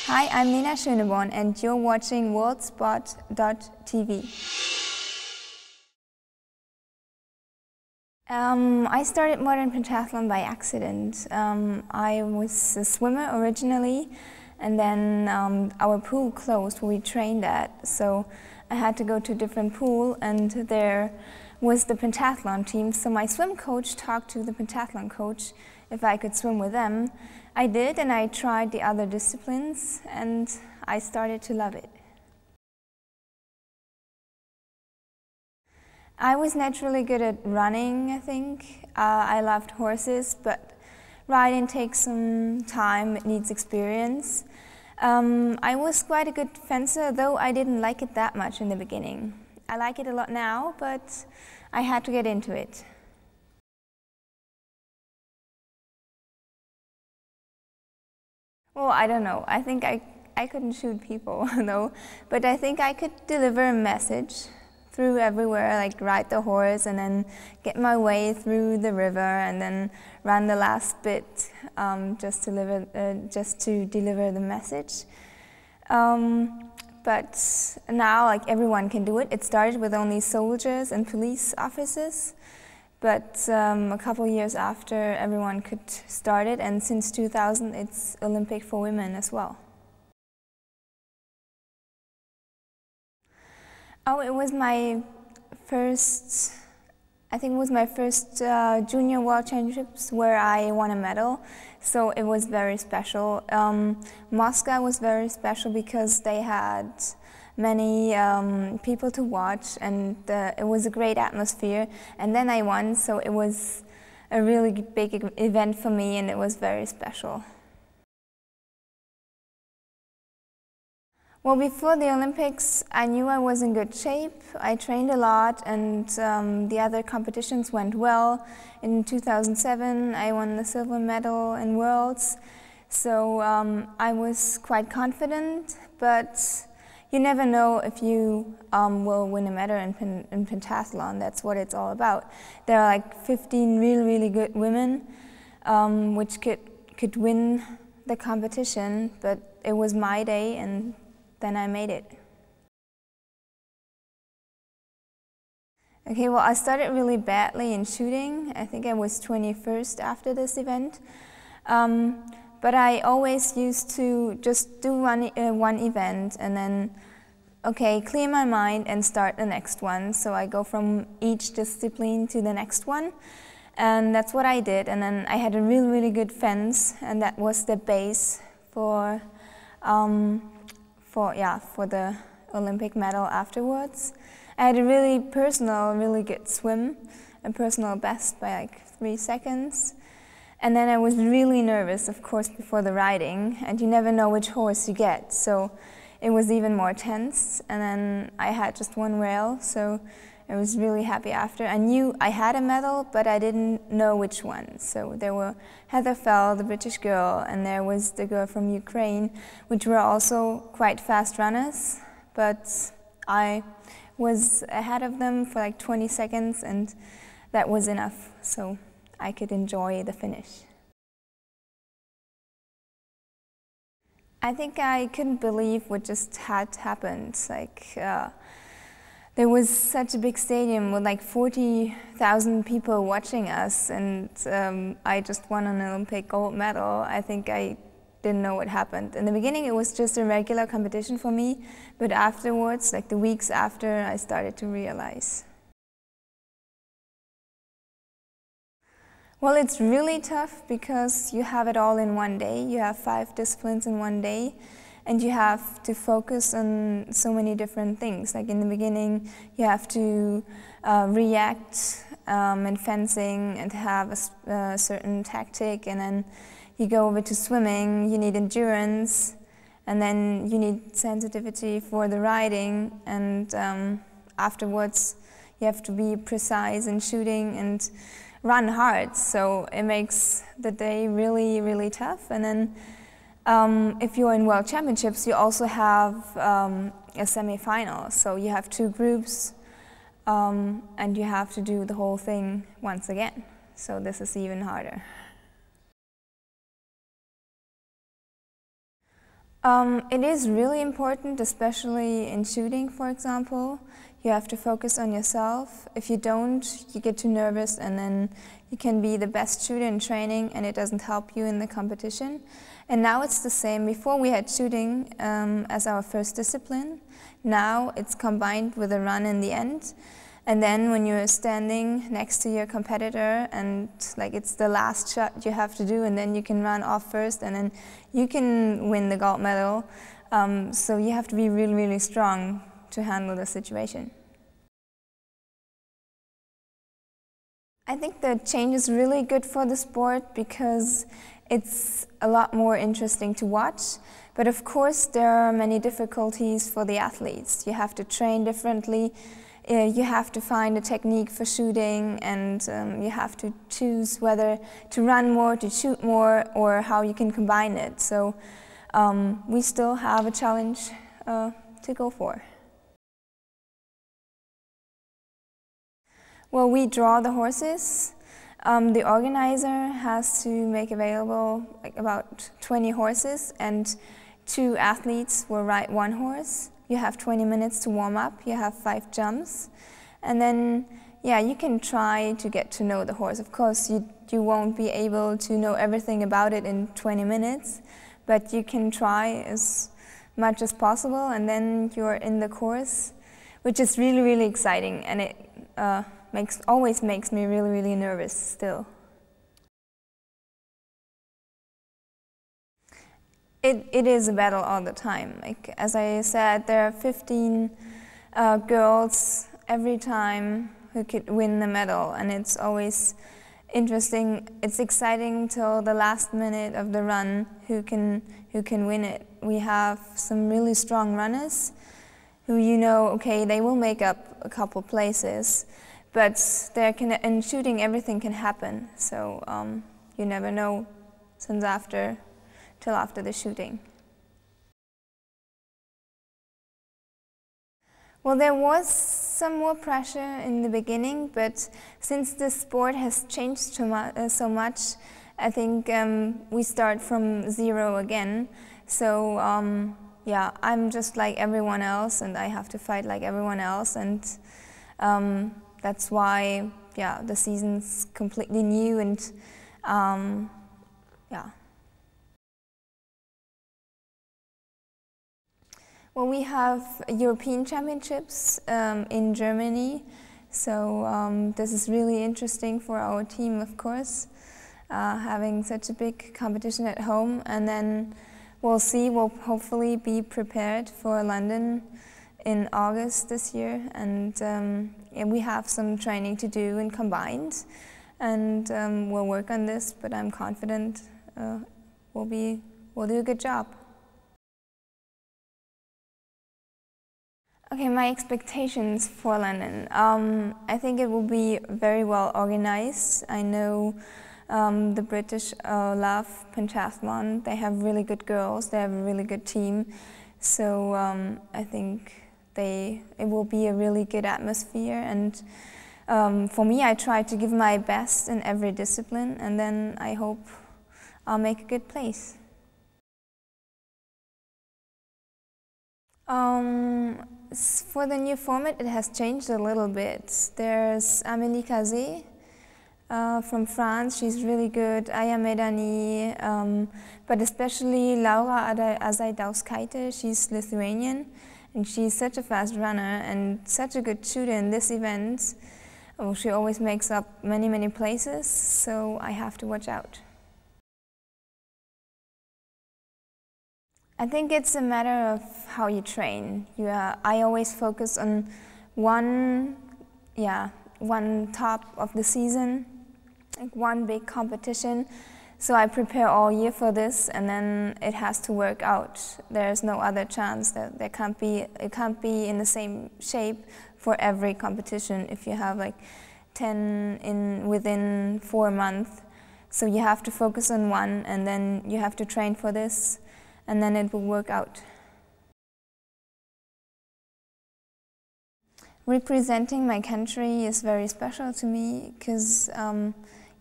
Hi, I'm Lena Schöneborn and you're watching worldsport.tv. I started Modern Pentathlon by accident. I was a swimmer originally, and then our pool closed where we trained at, so I had to go to a different pool, and there was the pentathlon team. So my swim coach talked to the pentathlon coach if I could swim with them. I did, and I tried the other disciplines, and I started to love it. I was naturally good at running, I think. I loved horses, but riding takes some time, it needs experience. I was quite a good fencer, though I didn't like it that much in the beginning. I like it a lot now, but I had to get into it. Well, I don't know. I think I couldn't shoot people, though, but I think I could deliver a message through everywhere, like ride the horse and then get my way through the river and then run the last bit just to deliver the message. But now, like, everyone can do it. It started with only soldiers and police officers, but a couple years after, everyone could start it, and since 2000 it's Olympic for women as well. Oh, it was my first, I think it was my first Junior World Championships where I won a medal, so it was very special. Moscow was very special because they had many people to watch, and it was a great atmosphere, and then I won, so it was a really big event for me, and it was very special. Well, before the Olympics, I knew I was in good shape. I trained a lot, and the other competitions went well. In 2007, I won the silver medal in Worlds, so I was quite confident, but you never know if you will win a medal in pentathlon. That's what it's all about. There are like 15 really good women which could win the competition, but it was my day, and then I made it. Okay, well, I started really badly in shooting. I think I was 21st after this event. But I always used to just do one event and then, okay, clear my mind and start the next one. So I go from each discipline to the next one. And that's what I did. And then I had a really good fence, and that was the base for the Olympic medal afterwards. I had a really good swim, a personal best by like 3 seconds. And then I was really nervous, of course, before the riding, and you never know which horse you get, so it was even more tense. And then I had just one rail, so I was really happy after. I knew I had a medal, but I didn't know which one. So there were Heather Fell, the British girl, and there was the girl from Ukraine, which were also quite fast runners, but I was ahead of them for like 20 seconds, and that was enough, so I could enjoy the finish. I think I couldn't believe what just had happened. Like, there was such a big stadium with like 40,000 people watching us, and I just won an Olympic gold medal. I think I didn't know what happened. In the beginning it was just a regular competition for me, but afterwards, like the weeks after, I started to realize. Well, it's really tough because you have it all in one day. You have 5 disciplines in one day, and you have to focus on so many different things. Like in the beginning, you have to react in fencing and have a certain tactic, and then you go over to swimming, you need endurance, and then you need sensitivity for the riding, and afterwards you have to be precise in shooting and run hard, so it makes the day really tough. And then if you're in World Championships, you also have a semi-final, so you have 2 groups, and you have to do the whole thing once again, so this is even harder. It is really important, especially in shooting, for example. You have to focus on yourself. If you don't, you get too nervous and then you can be the best shooter in training and it doesn't help you in the competition. And now it's the same. Before we had shooting as our first discipline. Now it's combined with a run in the end. And then when you're standing next to your competitor and like it's the last shot you have to do and then you can run off first and then you can win the gold medal. So you have to be really, really strong to handle the situation. I think the change is really good for the sport because it's a lot more interesting to watch. But of course there are many difficulties for the athletes. You have to train differently. You have to find a technique for shooting and you have to choose whether to run more, to shoot more, or how you can combine it. So we still have a challenge to go for. Well, we draw the horses. The organizer has to make available like about 20 horses and 2 athletes will ride 1 horse. You have 20 minutes to warm up, you have 5 jumps, and then yeah, you can try to get to know the horse. Of course, you won't be able to know everything about it in 20 minutes, but you can try as much as possible, and then you're in the course, which is really, really exciting, and it always makes me really, really nervous still. It is a battle all the time. Like, as I said, there are 15 girls every time who could win the medal, and it's always interesting. It's exciting till the last minute of the run who can win it. We have some really strong runners who, you know, okay, they will make up a couple places, but in shooting everything can happen. So you never know till after the shooting. Well, there was some more pressure in the beginning, but since the sport has changed so much, I think we start from 0 again. So yeah, I'm just like everyone else, and I have to fight like everyone else, and that's why, yeah, the season's completely new, and yeah. Well, we have European Championships in Germany, so this is really interesting for our team, of course, having such a big competition at home, and then we'll see, we'll hopefully be prepared for London in August this year, and yeah, we have some training to do in combined, and we'll work on this, but I'm confident we'll do a good job. Okay, my expectations for London. I think it will be very well organized. I know the British love pentathlon. They have really good girls. They have a really good team. So I think it will be a really good atmosphere. And for me, I try to give my best in every discipline, and then I hope I'll make a good place. For the new format, it has changed a little bit. There's Amélie Cazé from France. She's really good. Aya Medani, but especially Laura Azaidauskaite. She's Lithuanian, and she's such a fast runner and such a good shooter in this event. Oh, she always makes up many, many places, so I have to watch out. I think it's a matter of how you train. I always focus on one top of the season, like one big competition. So I prepare all year for this, and then it has to work out. There's no other chance that it can't be in the same shape for every competition if you have like 10 within 4 months. So you have to focus on one, and then you have to train for this, and then it will work out. Representing my country is very special to me because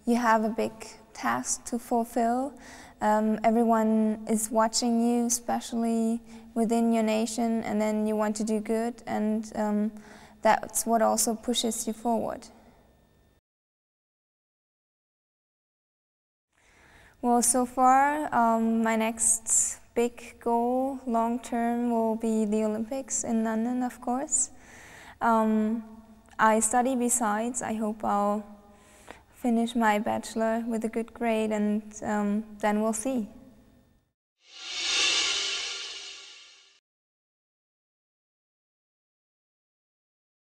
you have a big task to fulfill. Everyone is watching you, especially within your nation, and then you want to do good, and that's what also pushes you forward. Well, so far, my next big goal, long term, will be the Olympics in London, of course. I study besides. I hope I'll finish my bachelor with a good grade, and then we'll see.